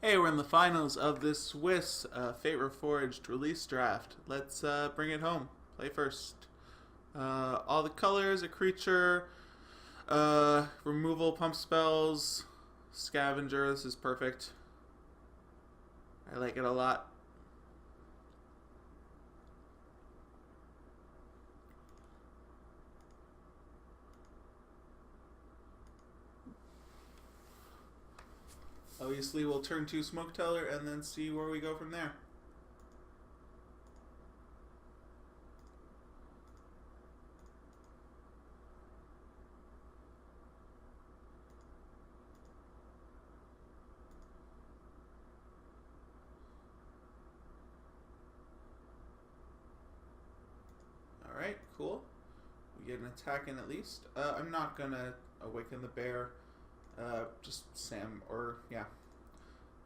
Hey, we're in the finals of this Whisk Fate Reforged release draft. Let's bring it home. Play first. All the colors, a creature, removal, pump spells, scavenger. This is perfect. I like it a lot. Obviously, we'll turn to Smoke Teller and then see where we go from there. Alright, cool. We get an attack in at least. I'm not gonna awaken the bear. Just Sam, or yeah.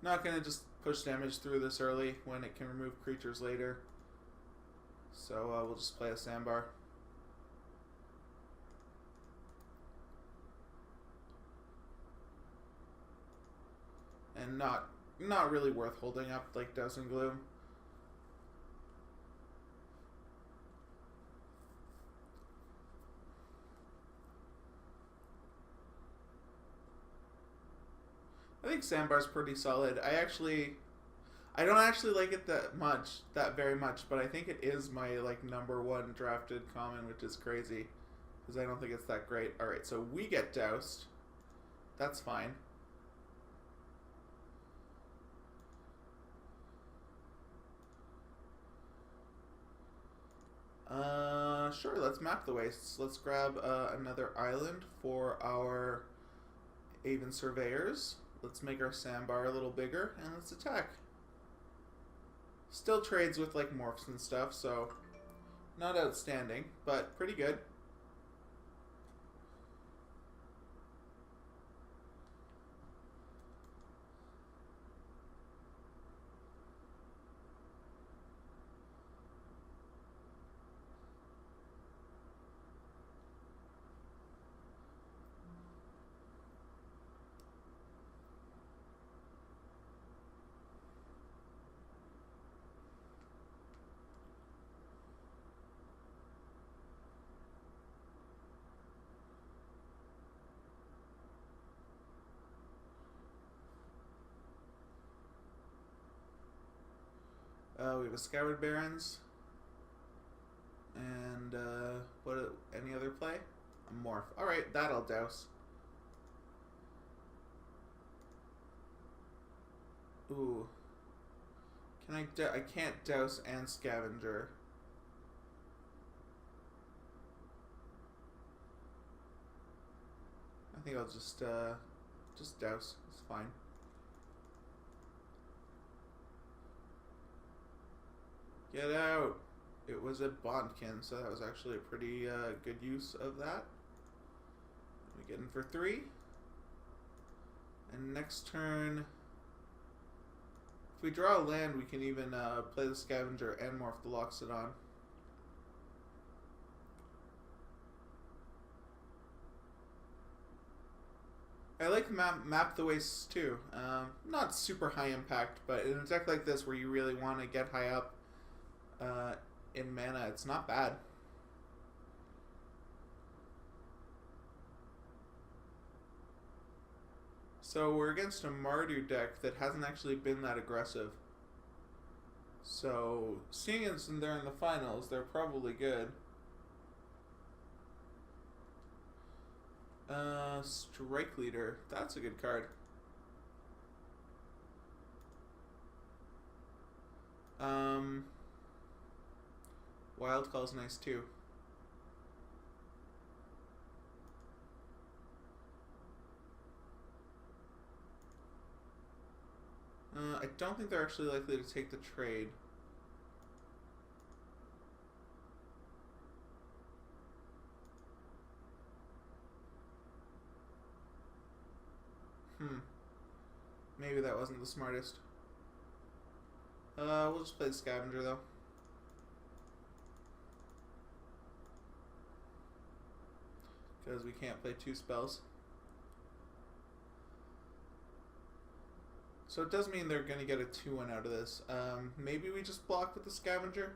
Not gonna just push damage through this early when it can remove creatures later. So we'll just play a sandbar. And not really worth holding up like Douse and Gloom. I think Sandbar's pretty solid. I don't actually like it that very much, but I think it is my like #1 drafted common, which is crazy because I don't think it's that great. All right, so we get doused. That's fine. Sure. Let's map the wastes. Let's grab another island for our Aven Surveyors. Let's make our sandbar a little bigger, and let's attack. Still trades with like morphs and stuff, so not outstanding, but pretty good. We have a Scoured Barrens. And what? Any other play? A morph. All right, that'll douse. Ooh. Can I can't douse and scavenger. I think I'll just douse. It's fine. Get out! It was a Bondkin, so that was actually a pretty good use of that. We get in for 3. And next turn, if we draw a land, we can even play the Scavenger and morph the Loxodon. I like map the wastes too. Not super high impact, but in a deck like this where you really want to get high up in mana, it's not bad. So we're against a Mardu deck that hasn't actually been that aggressive. So seeing as they're in the finals, they're probably good. Strike Leader. That's a good card. Wild Call's nice too. I don't think they're actually likely to take the trade. Maybe that wasn't the smartest. We'll just play the Scavenger though. Because we can't play 2 spells. So it does mean they're going to get a 2-1 out of this. Maybe we just block with the scavenger?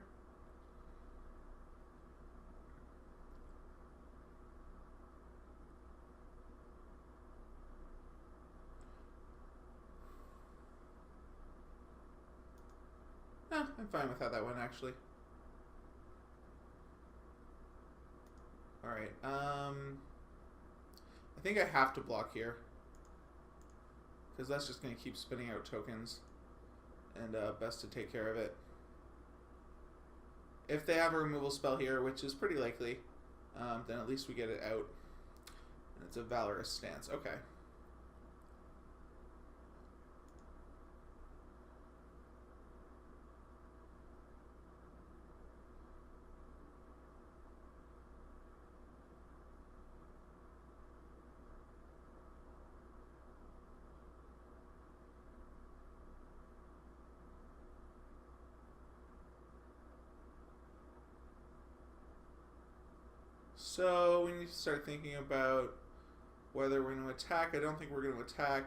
I'm fine with how that went, actually. Alright, I think I have to block here. Because that's just going to keep spinning out tokens. And best to take care of it. If they have a removal spell here, which is pretty likely, then at least we get it out. And it's a Valorous stance. Okay. So we need to start thinking about whether we're going to attack. I don't think we're going to attack.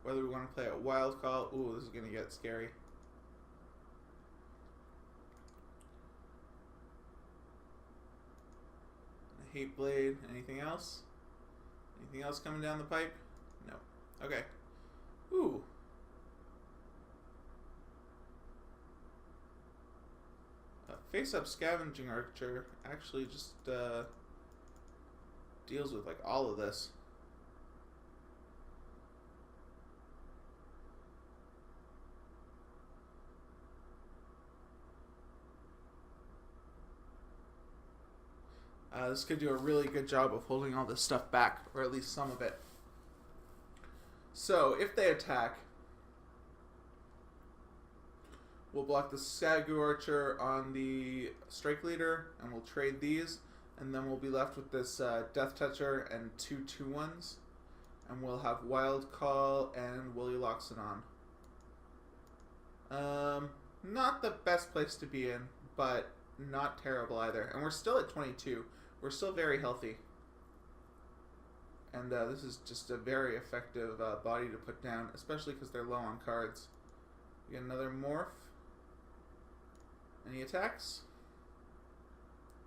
Whether we want to play a wild call. Ooh, this is going to get scary. A Hate Blade. Anything else? Anything else coming down the pipe? No. Okay. Ooh. Face-up Scavenging Archer actually just deals with like all of this. This could do a really good job of holding all this stuff back, or at least some of it. So, if they attack, we'll block the Sagu Archer on the Strike Leader, and we'll trade these, and then we'll be left with this Death Toucher and 2 2-1s, and we'll have Wild Call and Willy Loxodon. Not the best place to be in, but not terrible either. And we're still at 22. We're still very healthy. And this is just a very effective body to put down, especially because they're low on cards. We get another Morph. Any attacks?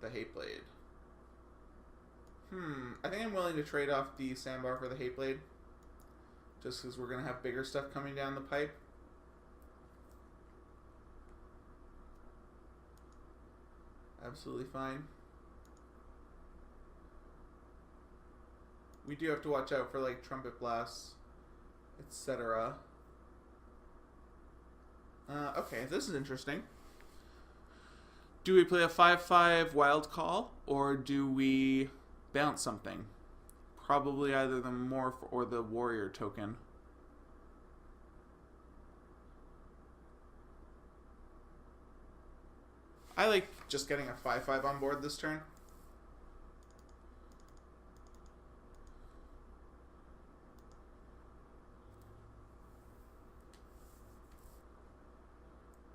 The Hate Blade. I think I'm willing to trade off the Sandbar for the Hate Blade. Just because we're going to have bigger stuff coming down the pipe. Absolutely fine. We do have to watch out for like Trumpet Blasts, etc. Okay, this is interesting. Do we play a 5/5 Wild Call, or do we bounce something? Probably either the Morph or the Warrior token. I like just getting a 5/5 on board this turn.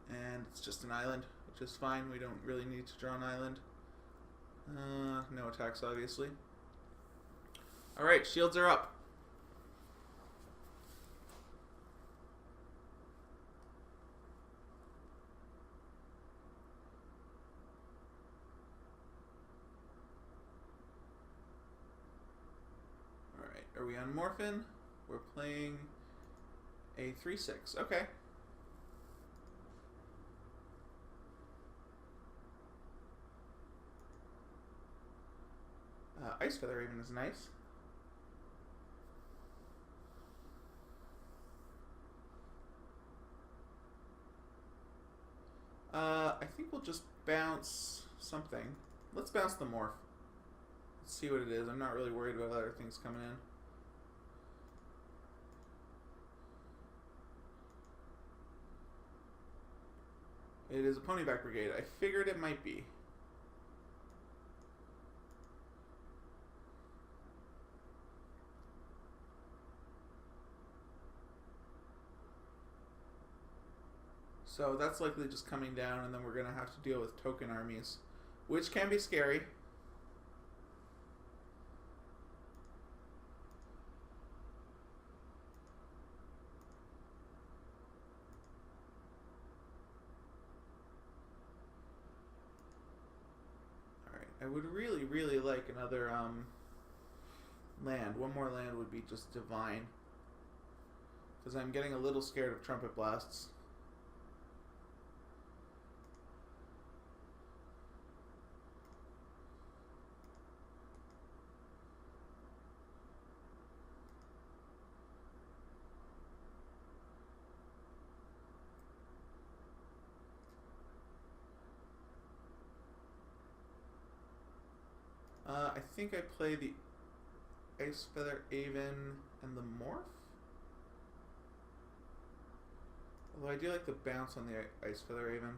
And it's just an island, which is fine. We don't really need to draw an island. No attacks, obviously. Alright, shields are up. Alright, are we on Morphin? We're playing a 3/6. Okay. Ice Feather Raven is nice. I think we'll just bounce something. Let's bounce the Morph. Let's see what it is. I'm not really worried about other things coming in. It is a Ponyback Brigade. I figured it might be. So that's likely just coming down, and then we're going to have to deal with token armies, which can be scary. I would really, really like another land. One more land would be just divine. Because I'm getting a little scared of trumpet blasts. I think I play the Ice Feather Aven and the Morph. Although I do like the bounce on the Ice Feather Aven.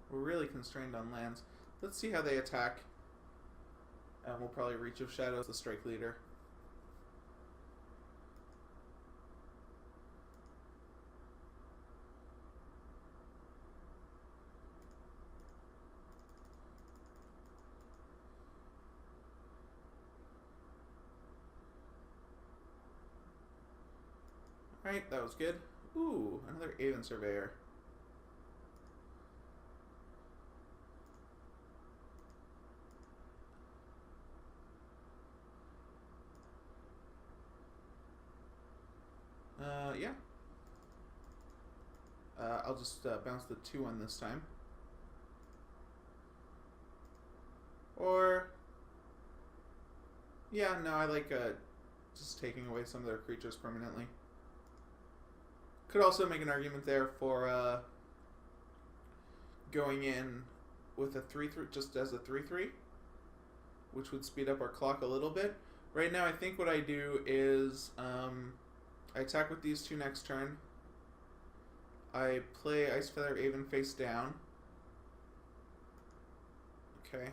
We're really constrained on lands. Let's see how they attack. And we'll probably Reach of Shadows, the strike leader. Alright, that was good. Ooh, another Aven Surveyor. Yeah. I'll just bounce the 2-1 this time. Or... yeah, no, I like just taking away some of their creatures permanently. Could also make an argument there for going in with a 3/3, just as a 3/3, which would speed up our clock a little bit. Right now, I think what I do is I attack with these 2 next turn. I play Ice Feather Aven face down. Okay.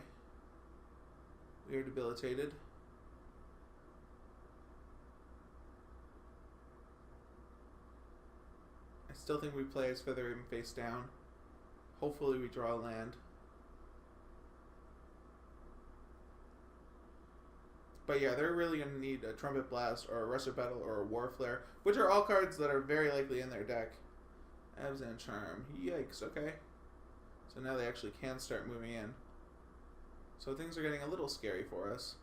We are debilitated. I still think we play Ice Feather Aven face down. Hopefully we draw a land. But yeah, they're really going to need a Trumpet Blast or a Rusted Battle or a War Flare, which are all cards that are very likely in their deck. Abzan Charm. Yikes, okay. So now they actually can start moving in. So things are getting a little scary for us.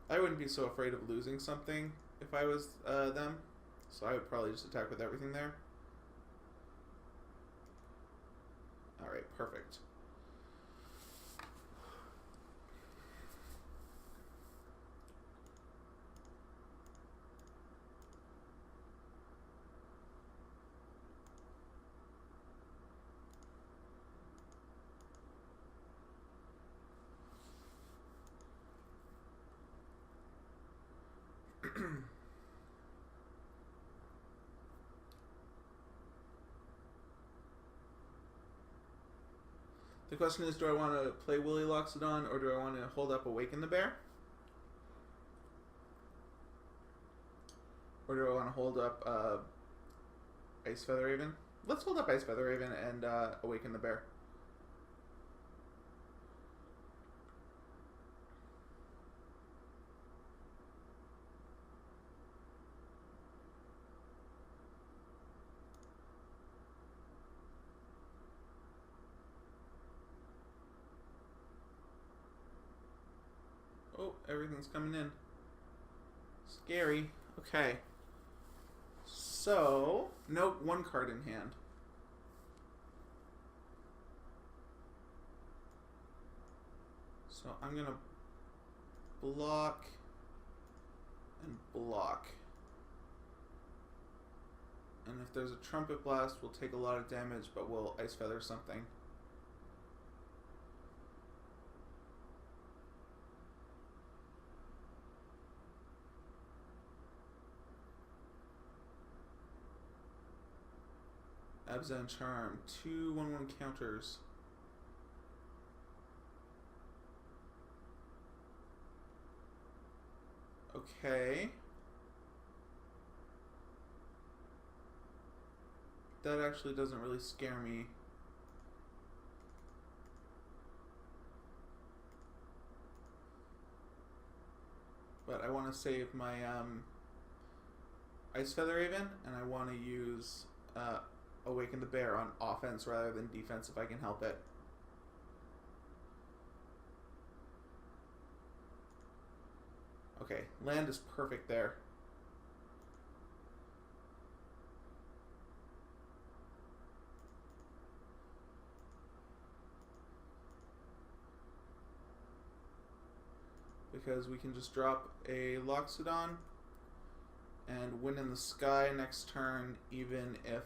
I wouldn't be so afraid of losing something if I was them. So I would probably just attack with everything there. Alright, perfect. The question is, do I want to play Willy Loxodon or do I want to hold up Awaken the Bear? Or do I want to hold up Ice Feather Raven? Let's hold up Ice Feather Raven and Awaken the Bear. Oh, everything's coming in. Scary. Okay. So, nope, 1 card in hand. So I'm going to block and block. And if there's a Trumpet Blast, we'll take a lot of damage, but we'll Ice Feather something. Abzan Charm, 2 1/1 counters. Okay. That actually doesn't really scare me. But I want to save my Ice Feather Raven, and I want to use Awaken the Bear on offense rather than defense if I can help it. Okay, land is perfect there. Because we can just drop a Loxodon and Wind in the Sky next turn, even if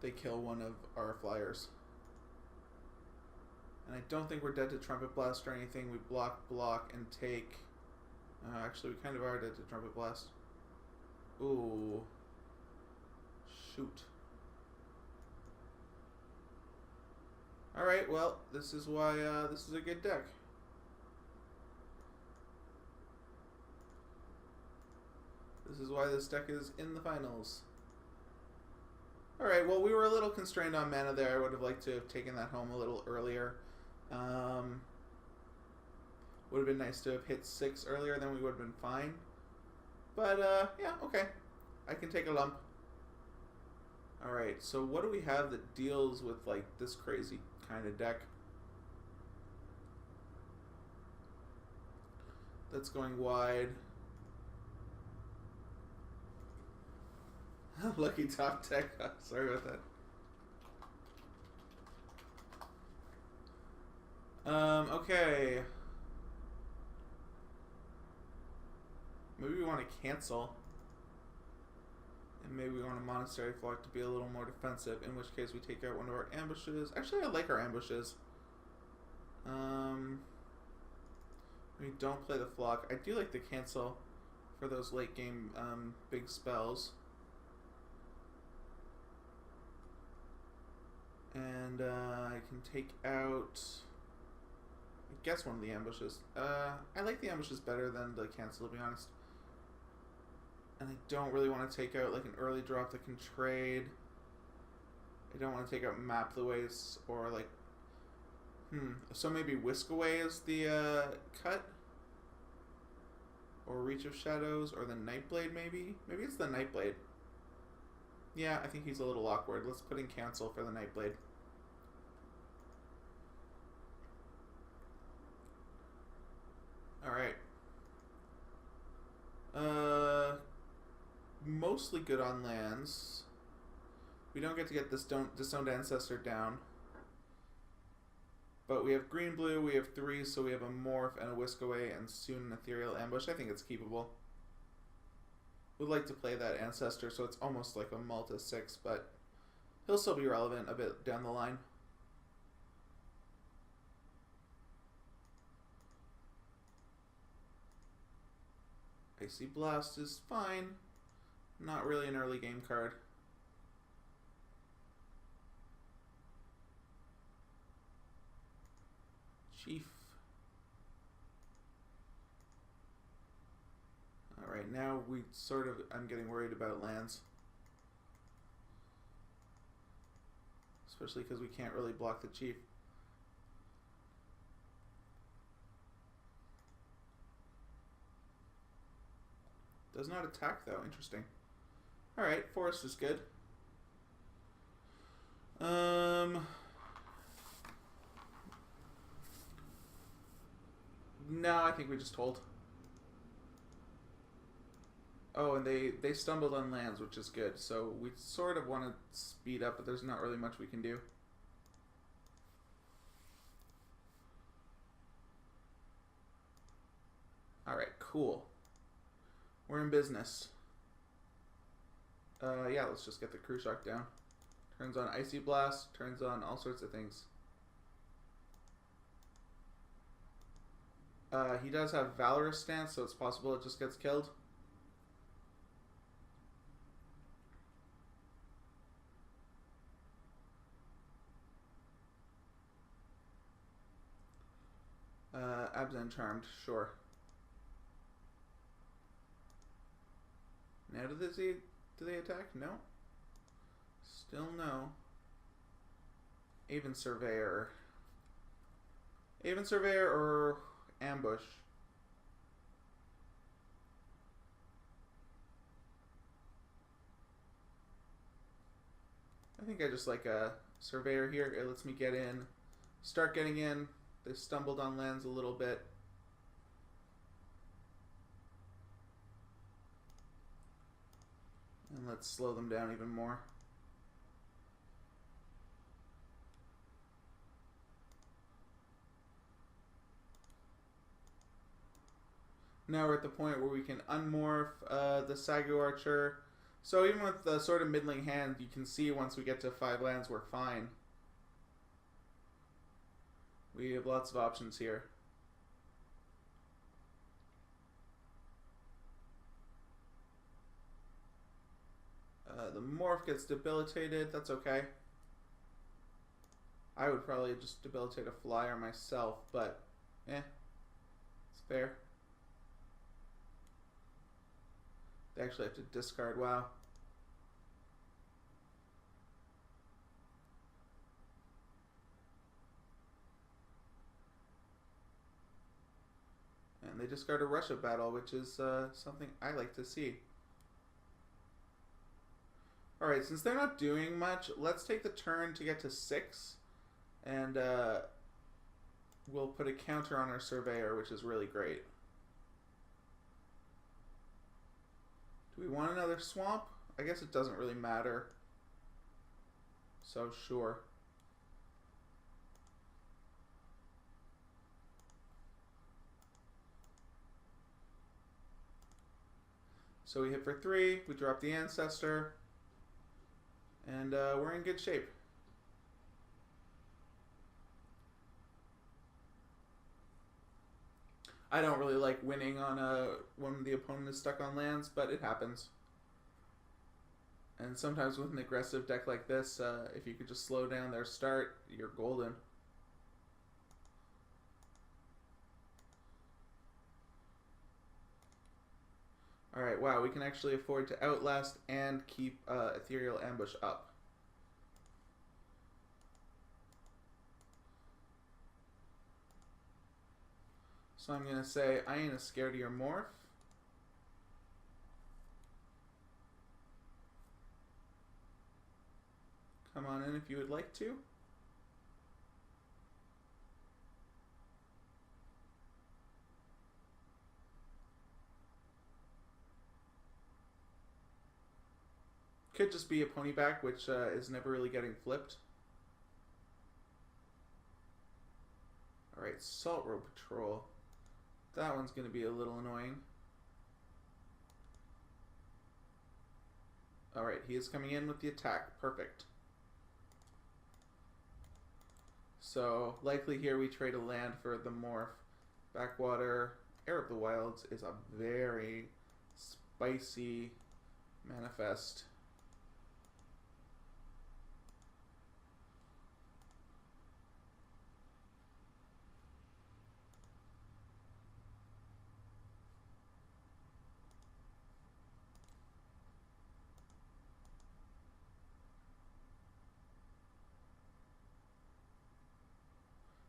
they kill one of our flyers. And I don't think we're dead to Trumpet Blast or anything. We block, and take... actually, we kind of are dead to Trumpet Blast. Ooh. Shoot. Alright, well, this is why this is a good deck. This is why this deck is in the finals. Alright, well, we were a little constrained on mana there. I would have liked to have taken that home a little earlier. Would have been nice to have hit 6 earlier, then we would have been fine. But, yeah, okay. I can take a lump. Alright, so what do we have that deals with, like, this crazy kind of deck? That's going wide. Lucky top deck. Sorry about that. Okay. Maybe we want to cancel. And maybe we want a Monastery Flock to be a little more defensive, in which case we take out one of our ambushes. Actually, I like our ambushes. We don't play the Flock. I do like the cancel for those late game big spells. And I can take out, I guess, one of the ambushes. I like the ambushes better than the cancel, to be honest. And I don't really want to take out like an early drop that can trade. I don't want to take out Map the Waste or like, so maybe Whisk Away is the cut? Or Reach of Shadows, or the Nightblade maybe? Maybe it's the Nightblade. Yeah, I think he's a little awkward. Let's put in cancel for the Nightblade. Alright. Mostly good on lands. We don't get to get this Disowned Ancestor down. But we have green-blue, we have 3, so we have a Morph and a Whisk Away and soon an Ethereal Ambush. I think it's keepable. Would like to play that Ancestor, so it's almost like a Malta 6, but he'll still be relevant a bit down the line. Icy Blast is fine. Not really an early game card. Chief. Alright, now I'm getting worried about lands. Especially because we can't really block the Chief. Does not attack though, interesting. Alright, Forest is good. No, I think we just hold. Oh, and they stumbled on lands, which is good. So we sort of want to speed up, but there's not really much we can do. Alright, cool. We're in business. Yeah, let's just get the Crew Shock down. Turns on Icy Blast, turns on all sorts of things. He does have Valorous Stance, so it's possible it just gets killed. Abzan Charmed, sure. Now do they attack? No. Still no. Aven Surveyor. Aven Surveyor or Ambush? I think I just like a surveyor here. It lets me get in. Start getting in. They stumbled on lands a little bit. And let's slow them down even more. Now we're at the point where we can unmorph the Sagu Archer. So even with the sort of middling hand, you can see once we get to 5 lands, we're fine. We have lots of options here. The morph gets debilitated. That's okay. I would probably just debilitate a flyer myself, but it's fair. They actually have to discard. Wow. And they discard a Russia battle, which is something I like to see. Alright, since they're not doing much, let's take the turn to get to 6. And we'll put a counter on our Surveyor, which is really great. Do we want another swamp? I guess it doesn't really matter. So, sure. So we hit for 3, we drop the Ancestor, and we're in good shape. I don't really like winning on when the opponent is stuck on lands, but it happens. And sometimes with an aggressive deck like this, if you could just slow down their start, you're golden. Alright, wow, we can actually afford to Outlast and keep Ethereal Ambush up. So I'm going to say, I ain't scared of your morph. Come on in if you would like to. Could just be a ponyback, which is never really getting flipped. Alright, Salt Road Patrol. That one's going to be a little annoying. Alright, he is coming in with the attack. Perfect. So, likely here we trade a land for the morph. Backwater, Heir of the Wilds is a very spicy manifest.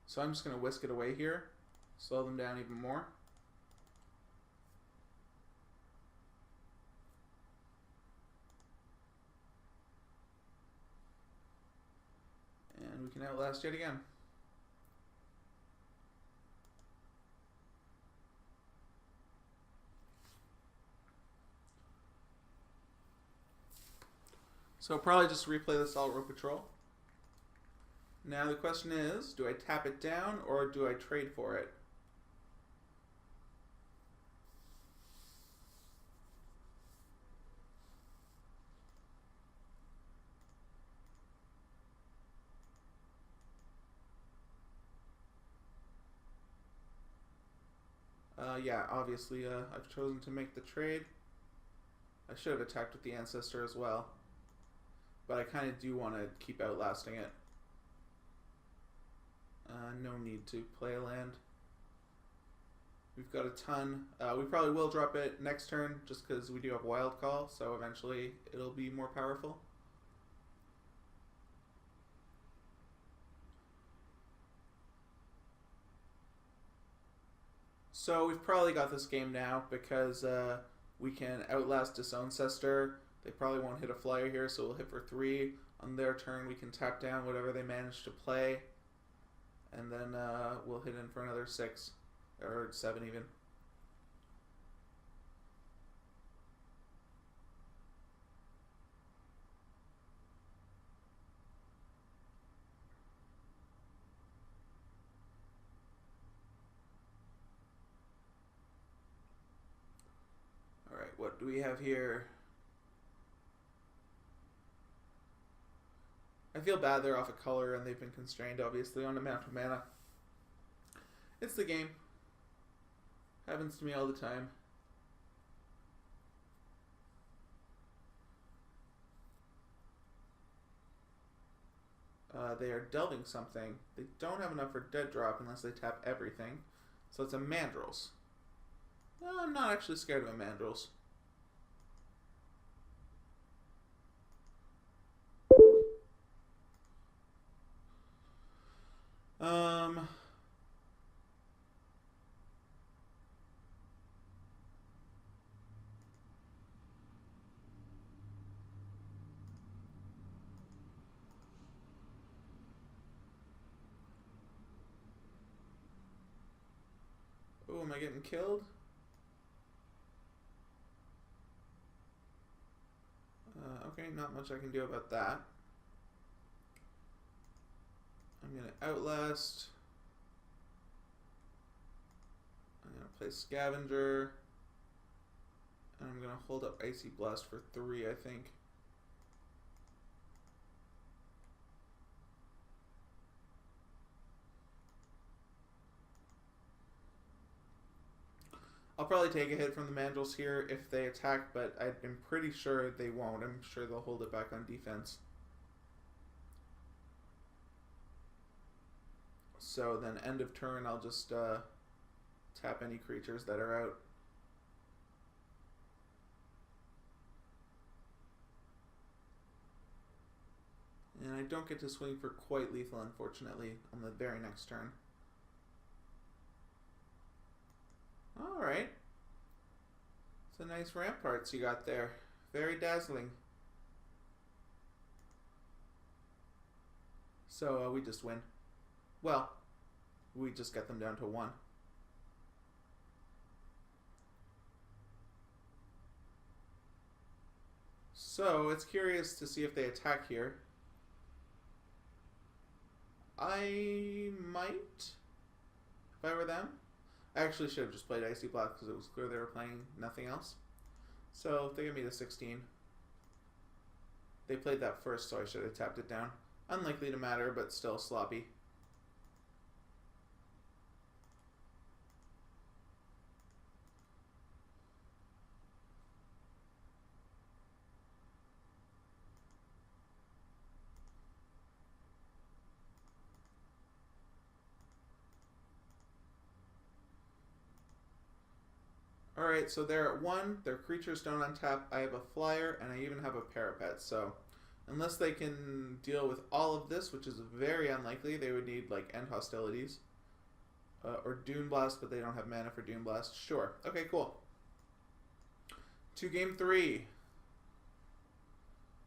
So I'm just going to whisk it away here, slow them down even more. And we can Outlast yet again. So probably just replay the Salt Road Patrol. Now the question is, do I tap it down or do I trade for it? Yeah, obviously I've chosen to make the trade. I should have attacked with the Ancestor as well. But I kind of do want to keep outlasting it. No need to play a land. We've got a ton. We probably will drop it next turn just because we do have Wild Call, so eventually it'll be more powerful. So we've probably got this game now because we can Outlast Disoncestor. They probably won't hit a flyer here, so we'll hit for 3. On their turn, we can tap down whatever they manage to play, and then we'll hit in for another 6 or 7 even. All right, what do we have here? I feel bad they're off a color and they've been constrained, obviously, on amount of mana. It's the game. Happens to me all the time. They are delving something. They don't have enough for dead drop unless they tap everything. So it's a Mandrills. Well, I'm not actually scared of a Mandrills. Oh, am I getting killed? Okay, not much I can do about that. I'm going to Outlast. I'm going to play Scavenger. And I'm going to hold up Icy Blast for 3, I think. I'll probably take a hit from the Mandrills here if they attack, but I'm pretty sure they won't. I'm sure they'll hold it back on defense. So then end of turn, I'll just tap any creatures that are out. And I don't get to swing for quite lethal, unfortunately, on the very next turn. Alright. Some nice ramparts you got there. Very dazzling. So we just win. Well, we just get them down to 1. So it's curious to see if they attack here. I might, if I were them. I actually should have just played Icy Blast because it was clear they were playing nothing else. So if they give me the 16. They played that first, so I should have tapped it down. Unlikely to matter, but still sloppy. Alright, so they're at 1. Their creatures don't untap. I have a flyer, and I even have a parapet. So, unless they can deal with all of this, which is very unlikely, they would need, like, End Hostilities. Or Dune Blast, but they don't have mana for Dune Blast. Sure. Okay, cool. To game 3.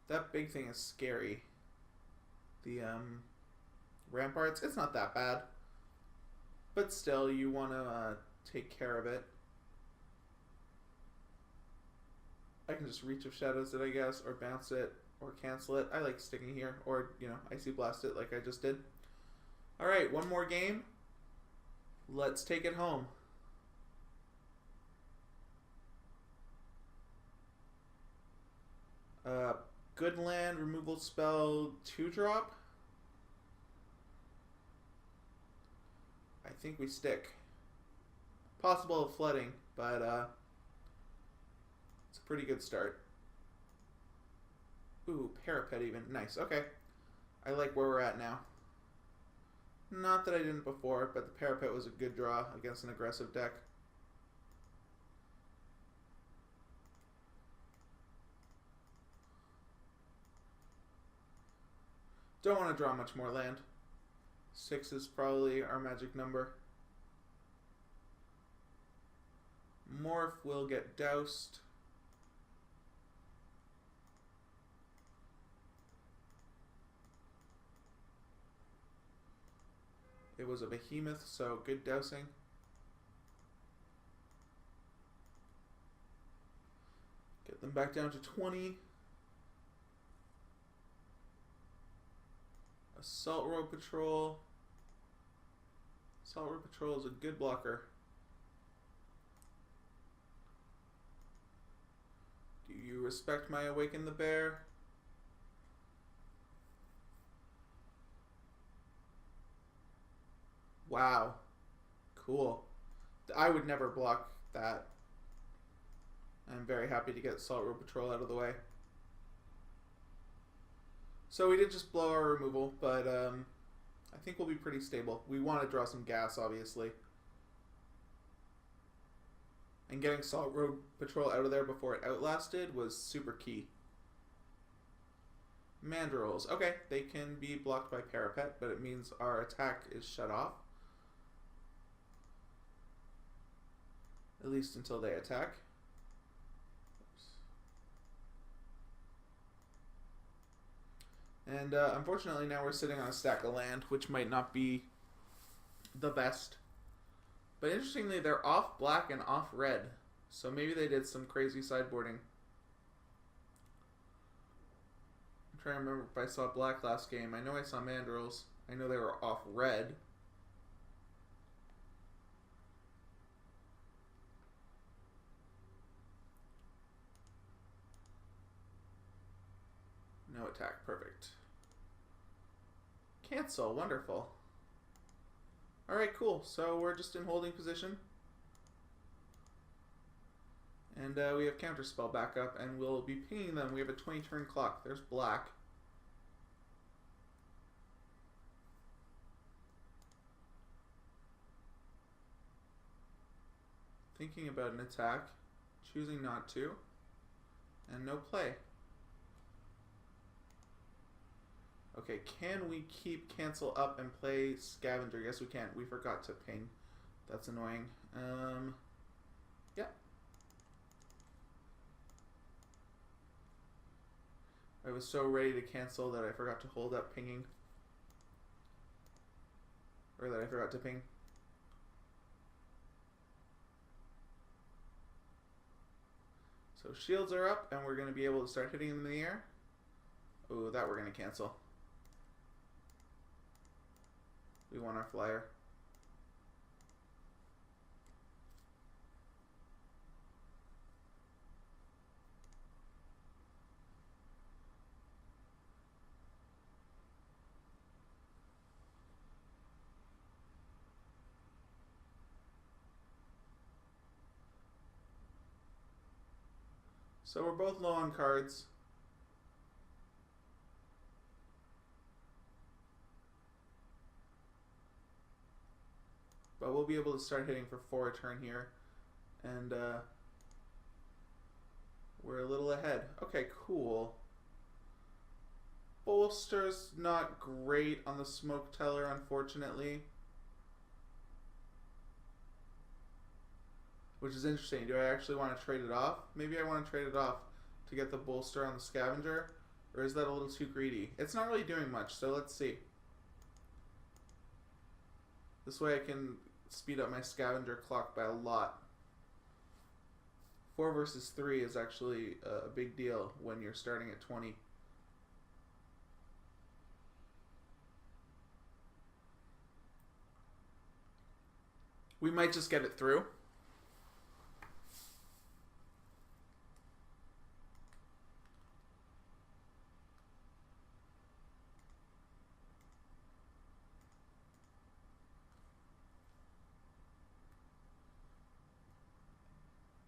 That big thing is scary. The, Ramparts, it's not that bad. But still, you want to, take care of it. I can just Reach of Shadows it, I guess, or bounce it, or cancel it. I like sticking here, or, you know, Icy Blast it like I just did. Alright, one more game. Let's take it home. Good land, removal spell, 2-drop. I think we stick. Possible of flooding, but, it's a pretty good start. Ooh, parapet even. Nice. Okay. I like where we're at now. Not that I didn't before, but the parapet was a good draw against an aggressive deck. Don't want to draw much more land. 6 is probably our magic number. Morph will get doused. It was a behemoth, so good dousing. Get them back down to 20. Assault Road Patrol. Assault Road Patrol is a good blocker. Do you respect my Awaken the Bear? Wow. Cool. I would never block that. I'm very happy to get Assault Road Patrol out of the way. So we did just blow our removal, but I think we'll be pretty stable. We want to draw some gas, obviously. And getting Assault Road Patrol out of there before it outlasted was super key. Mandrills. Okay, they can be blocked by Parapet, but it means our attack is shut off. At least until they attack. And unfortunately now we're sitting on a stack of land, which might not be the best. But interestingly, they're off black and off red. So maybe they did some crazy sideboarding. I'm trying to remember if I saw black last game. I know I saw Mandrills. I know they were off red. No attack. Perfect. Cancel. Wonderful. Alright, cool. So we're just in holding position. And we have Counterspell back up, and we'll be pinging them. We have a 20-turn clock. There's black. Thinking about an attack. Choosing not to. And no play. Okay, can we keep cancel up and play Scavenger? Yes, we can. We forgot to ping. That's annoying. Yeah. I was so ready to cancel that I forgot to hold up pinging. Or that I forgot to ping. So shields are up, and we're going to be able to start hitting them in the air. Oh, that we're going to cancel. We want our flyer. So we're both low on cards. But we'll be able to start hitting for 4 a turn here. And we're a little ahead. Okay, cool. Bolster's not great on the Smoke Teller, unfortunately. Which is interesting. Do I actually want to trade it off? Maybe I want to trade it off to get the Bolster on the Scavenger. Or is that a little too greedy? It's not really doing much, so let's see. This way I can speed up my Scavenger clock by a lot. 4 versus 3 is actually a big deal when you're starting at 20. We might just get it through.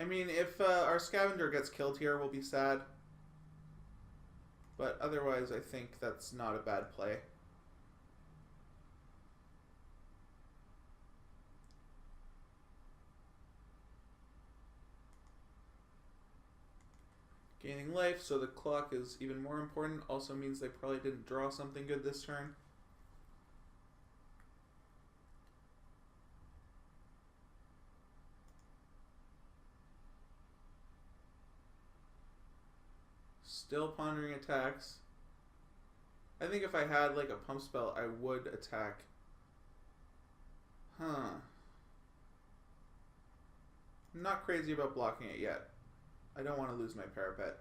I mean, if our Scavenger gets killed here, we'll be sad. But otherwise, I think that's not a bad play. Gaining life, so the clock is even more important. Also means they probably didn't draw something good this turn. Still pondering attacks. I think if I had like a pump spell, I would attack. Huh. I'm not crazy about blocking it yet. I don't want to lose my parapet.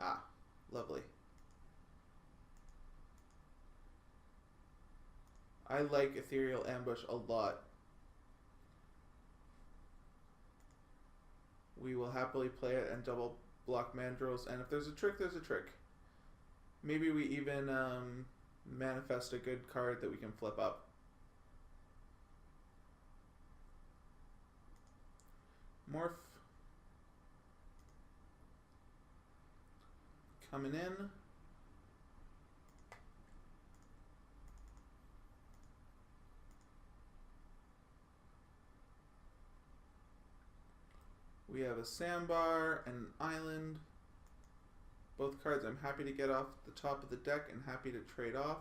Ah, lovely. I like Ethereal Ambush a lot. We will happily play it and double block mandrills, and if there's a trick, there's a trick. Maybe we even manifest a good card that we can flip up. Morph. Coming in. We have a sandbar and an island. Both cards I'm happy to get off the top of the deck and happy to trade off.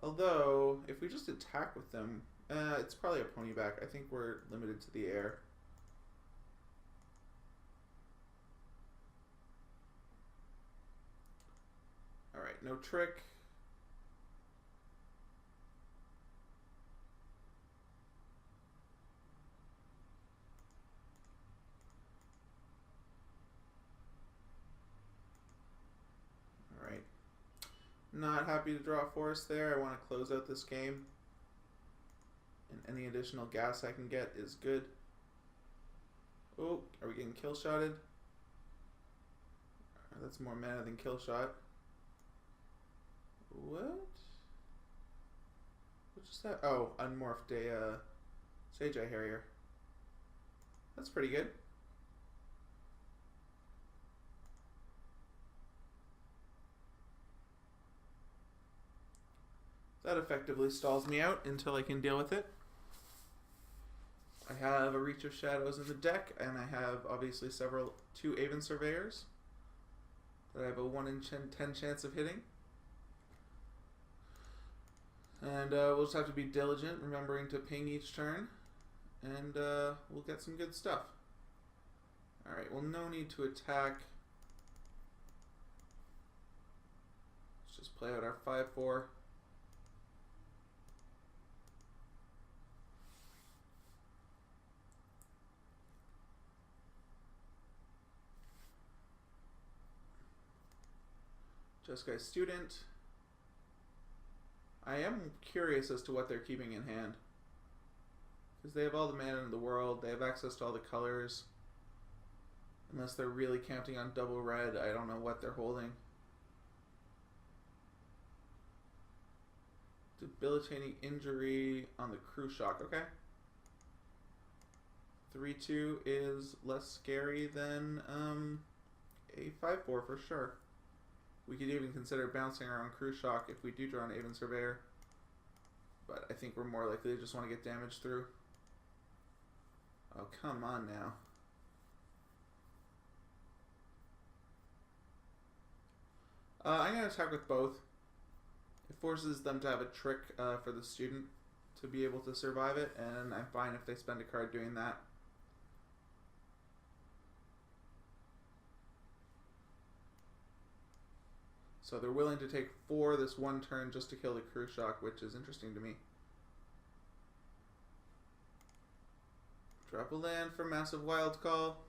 Although, if we just attack with them, it's probably a pony back. I think we're limited to the air. Alright, no trick. Not happy to draw a forest there. I want to close out this game. And any additional gas I can get is good. Oh, are we getting kill shotted? That's more mana than kill shot. What? What just that? Oh, unmorphed a Sage Eye Harrier. That's pretty good. That effectively stalls me out until I can deal with it. I have a Reach of Shadows in the deck, and I have obviously two Aven Surveyors that I have a 1 in 10 chance of hitting. And we'll just have to be diligent, remembering to ping each turn, and we'll get some good stuff. Alright, well, no need to attack. Let's just play out our 5/4. Jeskai Student. I am curious as to what they're keeping in hand. Because they have all the mana in the world, they have access to all the colors. Unless they're really counting on double red, I don't know what they're holding. Debilitating injury on the crew shock, okay. 3/2 is less scary than a 5/4 for sure. We could even consider bouncing our own crew shock if we do draw an Aven Surveyor. But I think we're more likely to just want to get damage through. Oh, come on now. I'm going to attack with both. It forces them to have a trick for the student to be able to survive it, and I'm fine if they spend a card doing that. So they're willing to take 4 this one turn just to kill the crew shock, which is interesting to me. Drop a land for massive wild call.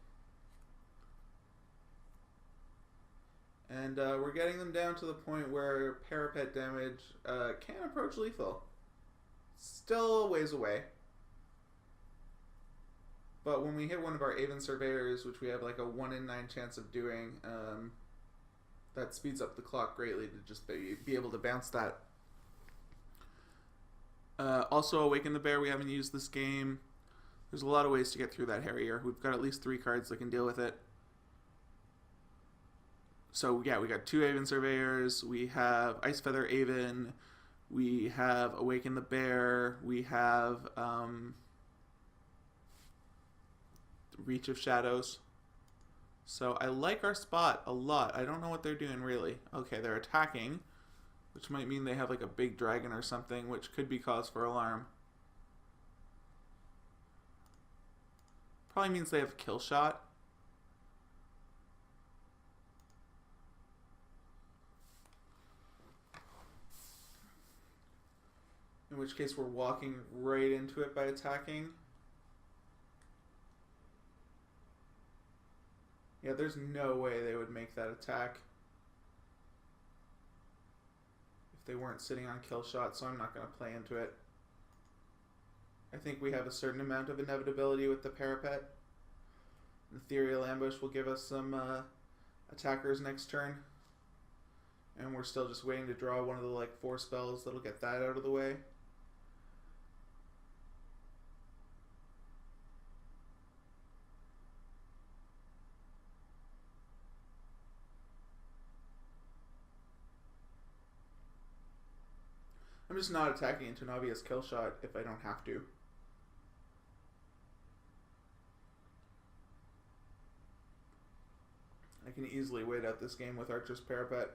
And we're getting them down to the point where parapet damage can approach lethal. Still a ways away. But when we hit one of our Aven Surveyors, which we have like a 1 in 9 chance of doing, that speeds up the clock greatly to just be able to bounce that. Also, Awaken the Bear we haven't used this game. There's a lot of ways to get through that Harrier. We've got at least 3 cards that can deal with it. So yeah, we got 2 Aven Surveyors, we have Ice Feather Aven, we have Awaken the Bear, we have Reach of Shadows. So I like our spot a lot. I don't know what they're doing really. Okay, they're attacking. which might mean they have like a big dragon or something, which could be cause for alarm. Probably means they have kill shot. In which case we're walking right into it by attacking. Yeah, there's no way they would make that attack if they weren't sitting on kill shot, so I'm not going to play into it. I think we have a certain amount of inevitability with the parapet. The Ethereal Ambush will give us some attackers next turn. And we're still just waiting to draw one of the like 4 spells that'll get that out of the way. I'm just not attacking into an obvious kill shot if I don't have to. I can easily wait out this game with Archer's Parapet.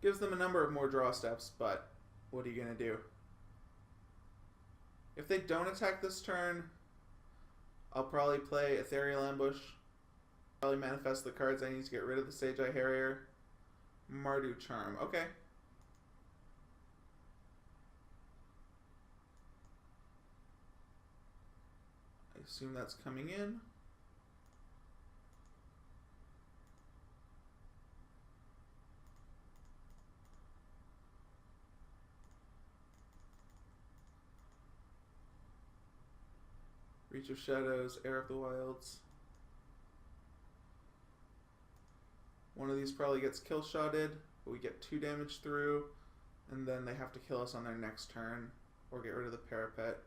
Gives them a number of more draw steps, but what are you going to do? If they don't attack this turn, I'll probably play Ethereal Ambush. Probably manifest the cards I need to get rid of the Sage Eye Harrier. Mardu Charm. Okay. I assume that's coming in. Reach of Shadows, Heir of the Wilds. One of these probably gets kill shotted, but we get 2 damage through, and then they have to kill us on their next turn, or get rid of the parapet.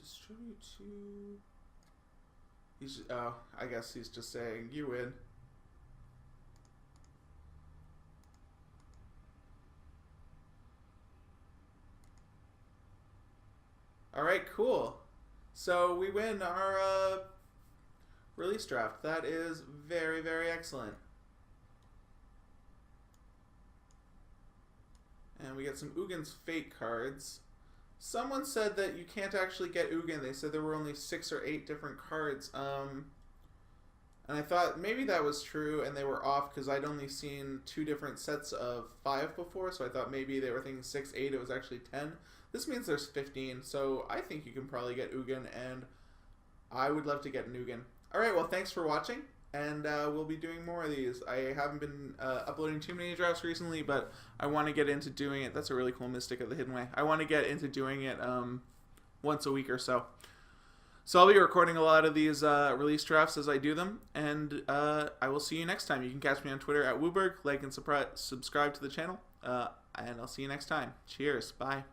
Distribute to... He's, oh, I guess he's just saying, you win. Alright, cool. So we win our release draft. That is very, very excellent. And we get some Ugin's Fate cards. Someone said that you can't actually get Ugin. They said there were only 6 or 8 different cards. And I thought maybe that was true and they were off because I'd only seen 2 different sets of 5 before. So I thought maybe they were thinking 6, 8. It was actually 10. This means there's 15. So I think you can probably get Ugin, and I would love to get an Ugin. Alright, well, thanks for watching. And we'll be doing more of these. I haven't been uploading too many drafts recently, but I want to get into doing it. That's a really cool Mystic of the Hidden Way. I want to get into doing it once a week or so. So I'll be recording a lot of these release drafts as I do them, and I will see you next time. You can catch me on Twitter at Wooberg. Like and subscribe to the channel, and I'll see you next time. Cheers. Bye.